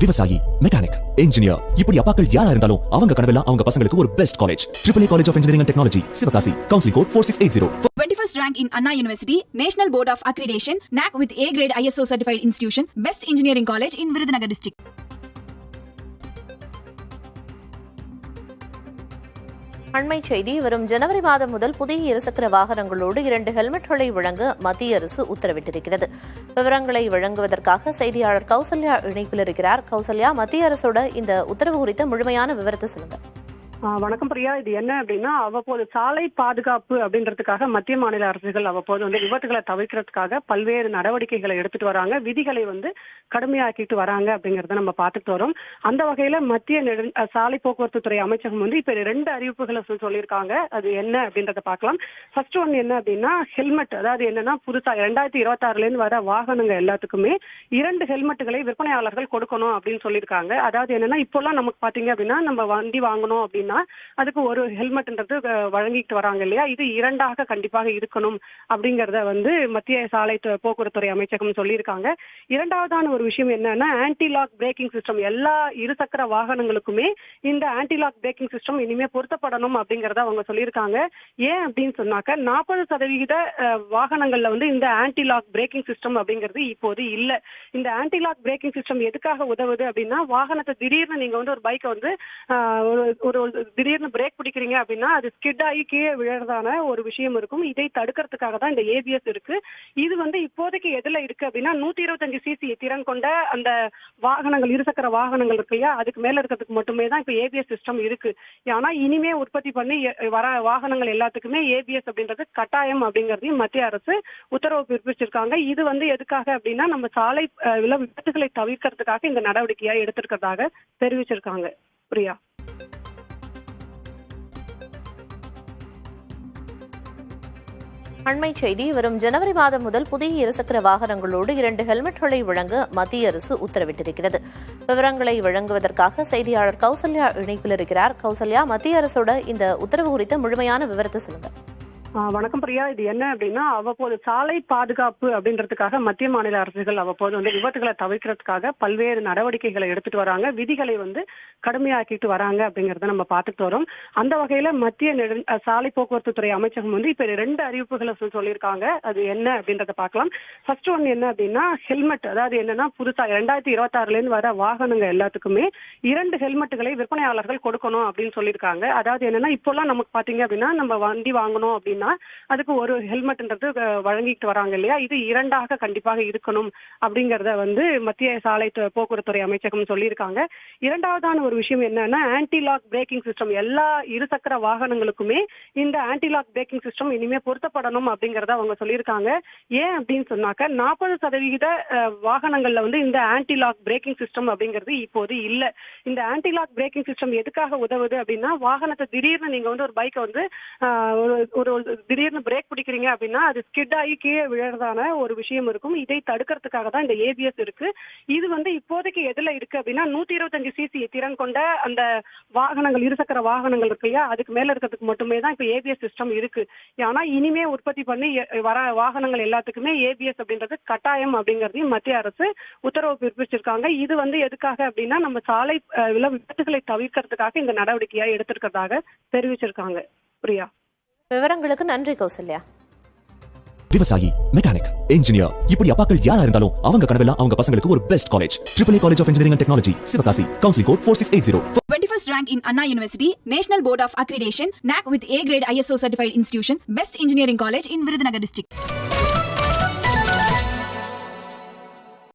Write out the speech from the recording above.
விவசாயி, mechanic, engineer, இப்படி அப்பாக்கள் யாரா இருந்தாலும் அவங்க கனவெல்லாம் அவங்க பசங்களுக்கு ஒரு best college. AAA College of Engineering and Technology, Sivakasi. Counseling code 4680. 21st rank in Anna University, National Board of Accreditation, NAC with A grade ISO certified institution, Best Engineering College in Virudhunagar district. அண்மை செய்தி. வரும் ஜனவரி மாதம் முதல் புதிய இருசக்கர வாகனங்களோடு 2 ஹெல்மெட்களை வழங்க மத்திய அரசு உத்தரவிட்டிருக்கிறது. விவரங்களை வழங்குவதற்காக செய்தியாளர் கௌசல்யா இணைப்பில் இருக்கிறார். கௌசல்யா, மத்திய அரசோட இந்த உத்தரவு குறித்த முழுமையான விவரத்தை சொல்லுங்க. வணக்கம் பிரியா. இது என்ன அப்படின்னா, அவ்வப்போது சாலை பாதுகாப்பு அப்படின்றதுக்காக மத்திய மாநில அரசுகள் அவ்வப்போது விபத்துகளை தவிர்க்கிறதுக்காக பல்வேறு நடவடிக்கைகளை எடுத்துட்டு வராங்க, விதிகளை கடுமையாக்கிட்டு வராங்க அப்படிங்கறத நம்ம பார்த்துட்டு வரோம். அந்த வகையில மத்திய சாலை போக்குவரத்து துறை அமைச்சகம் இப்ப 2 அறிவிப்புகளை சொல்லியிருக்காங்க. அது என்ன அப்படின்றத பார்க்கலாம். ஃபர்ஸ்ட் ஒன் என்ன அப்படின்னா, ஹெல்மெட். அதாவது என்னன்னா, புதுசா 2026 இருந்து வர வாகனங்கள் எல்லாத்துக்குமே 2 ஹெல்மெட்டுகளை விற்பனையாளர்கள் கொடுக்கணும் அப்படின்னு சொல்லியிருக்காங்க. அதாவது என்னன்னா, இப்போல்லாம் நமக்கு பாத்தீங்க அப்படின்னா, நம்ம வண்டி வாங்கணும் அப்படின்னா அதுக்கு ஒரு ஹெல்மெட்ன்றது வழங்கிட்டு வராங்க இல்லையா? இது 2ஆக கண்டிப்பாக இருக்கணும் அப்படிங்கறத மத்திய சாலை போக்குவரத்துறை அமைச்சகம் சொல்லியிருக்காங்க. இரண்டாவதான ஒரு விஷயம் என்னன்னா, ஆன்டி லாக் பிரேக்கிங் சிஸ்டம். எல்லா இருசக்கர வாகனங்களுக்குமே இந்த ஆன்டி லாக் பிரேக்கிங் சிஸ்டம் இனிமே பொருத்தப்படணும் அப்படிங்கறத அவங்க சொல்லியிருக்காங்க. ஏன் அப்படின்னு சொன்னாக்க, 40% வாகனங்கள்ல இந்த ஆன்டி லாக் பிரேக்கிங் சிஸ்டம் அப்படிங்கிறது இப்போது இல்ல. இந்த ஆன்டி லாக் பிரேக்கிங் சிஸ்டம் எதுக்காக உதவுது அப்படின்னா, வாகனத்தை திடீர்னு நீங்க ஒரு பைக்கை ஒரு திடீர்னு பிரேக் பிடிக்கிறீங்க அப்படின்னா அது ஸ்கிட் ஆகி கீழே விழறதான ஒரு விஷயம் இருக்கும். இதை தடுக்கிறதுக்காக தான் இந்த ஏபிஎஸ் இருக்கு. இது இப்போதைக்கு எதுல இருக்கு அப்படின்னா, 125 சிசி திறன் கொண்ட அந்த வாகனங்கள், இருசக்கர வாகனங்கள் இருக்கு இல்லையா, அதுக்கு மேல இருக்கிறதுக்கு மட்டுமே தான் இப்ப ஏபிஎஸ் சிஸ்டம் இருக்கு. ஆனா இனிமே உற்பத்தி பண்ணி வர வாகனங்கள் எல்லாத்துக்குமே ஏபிஎஸ் அப்படின்றது கட்டாயம் அப்படிங்கறதையும் மத்திய அரசு உத்தரவு பிறப்பிச்சிருக்காங்க. இது எதுக்காக அப்படின்னா, நம்ம சாலை விபத்துகளை தவிர்க்கிறதுக்காக இந்த நடவடிக்கையை எடுத்திருக்கிறதாக தெரிவிச்சிருக்காங்க. பிரியா. அண்மை செய்தி. வரும் ஜனவரி மாதம் முதல் புதிய இருசக்கர வாகனங்களோடு 2 ஹெல்மெட்களை வழங்க மத்திய அரசு உத்தரவிட்டிருக்கிறது. விவரங்களை வழங்குவதற்காக செய்தியாளர் கௌசல்யா இணைப்பில் இருக்கிறார். கௌசல்யா, மத்திய அரசோட இந்த உத்தரவு குறித்த முழுமையான விவரத்தை சொல்லுங்க. வணக்கம் பிரியா. இது என்ன அப்படின்னா, அவ்வப்போது சாலை பாதுகாப்பு அப்படின்றதுக்காக மத்திய மாநில அரசுகள் அவ்வப்போது விபத்துகளை தவிர்க்கிறதுக்காக பல்வேறு நடவடிக்கைகளை எடுத்துட்டு வராங்க, விதிகளை கடுமையாக்கிட்டு வராங்க அப்படிங்கறத நம்ம பார்த்துட்டு வரோம். அந்த வகையில மத்திய சாலை போக்குவரத்து துறை அமைச்சகம் இப்ப 2 அறிவிப்புகளை சொல்லியிருக்காங்க. அது என்ன அப்படின்றத பார்க்கலாம். ஃபர்ஸ்ட் ஒன் என்ன அப்படின்னா, ஹெல்மெட். அதாவது என்னன்னா, புதுசா 2026 இருந்து வர வாகனங்கள் எல்லாத்துக்குமே 2 ஹெல்மெட்டுகளை விற்பனையாளர்கள் கொடுக்கணும் அப்படின்னு சொல்லியிருக்காங்க. அதாவது என்னன்னா, இப்போல்லாம் நமக்கு பாத்தீங்க அப்படின்னா, நம்ம வண்டி வாங்கணும் அப்படின்னா அதுக்கு ஒரு ஹெல்மெட்ன்றது வழங்கிட்டு வராங்க இல்லையா? இது 2ஆக கண்டிப்பாக இருக்கணும் அப்படிங்கறத மத்திய சாலை போக்குவரத்துறை அமைச்சகம் சொல்லியிருக்காங்க. இரண்டாவதான ஒரு விஷயம் என்னன்னா, ஆன்டி லாக் பிரேக்கிங் சிஸ்டம். எல்லா இருசக்கர வாகனங்களுக்குமே இந்த ஆன்டி லாக் பிரேக்கிங் சிஸ்டம் இனிமே பொருத்தப்படணும் அப்படிங்கறத அவங்க சொல்லியிருக்காங்க. ஏன் அப்படின்னு சொன்னாக்க, 40% வாகனங்கள்ல இந்த ஆன்டி லாக் பிரேக்கிங் சிஸ்டம் அப்படிங்கிறது இப்போது இல்ல. இந்த ஆன்டி லாக் பிரேக்கிங் சிஸ்டம் எதுக்காக உதவுது அப்படின்னா, வாகனத்தை திடீர்னு நீங்க ஒரு பைக்கை ஒரு திடீர்னு பிரேக் பிடிக்கிறீங்க அப்படின்னா அது ஸ்கிட் ஆகி கீழே விழறதான ஒரு விஷயம் இருக்கும். இதை தடுக்கிறதுக்காக தான் இந்த ஏபிஎஸ் இருக்கு. இது இப்போதைக்கு எதுல இருக்கு அப்படின்னா, 125 சிசி திறன் கொண்ட அந்த வாகனங்கள், இருசக்கர வாகனங்கள் இருக்கு இல்லையா, அதுக்கு மேல இருக்கிறதுக்கு மட்டுமே தான் இப்ப ஏபிஎஸ் சிஸ்டம் இருக்கு. ஆனா இனிமே உற்பத்தி பண்ணி வர வாகனங்கள் எல்லாத்துக்குமே ஏபிஎஸ் அப்படின்றது கட்டாயம் அப்படிங்கறதையும் மத்திய அரசு உத்தரவு பிறப்பிச்சிருக்காங்க. இது எதுக்காக அப்படின்னா, நம்ம சாலை விபத்துகளை தவிர்க்கிறதுக்காக இந்த நடவடிக்கையை எடுத்திருக்கிறதாக தெரிவிச்சிருக்காங்க. பிரியா. விவரங்களுக்கு நன்றி கௌசல்யா. விவசாயி, மெக்கானிக், இன்ஜினியர், இப்படி அப்பாக்கள் யாரா இருந்தாலும் அவங்க கனவெல்லாம் அவங்க பசங்களுக்கு ஒரு best college. AAA College of Engineering and Technology, Sivakasi. Counseling code 4680. 21st rank in Anna University, National Board of Accreditation, NAC with A grade ISO certified institution, Best Engineering College in Virudhunagar district.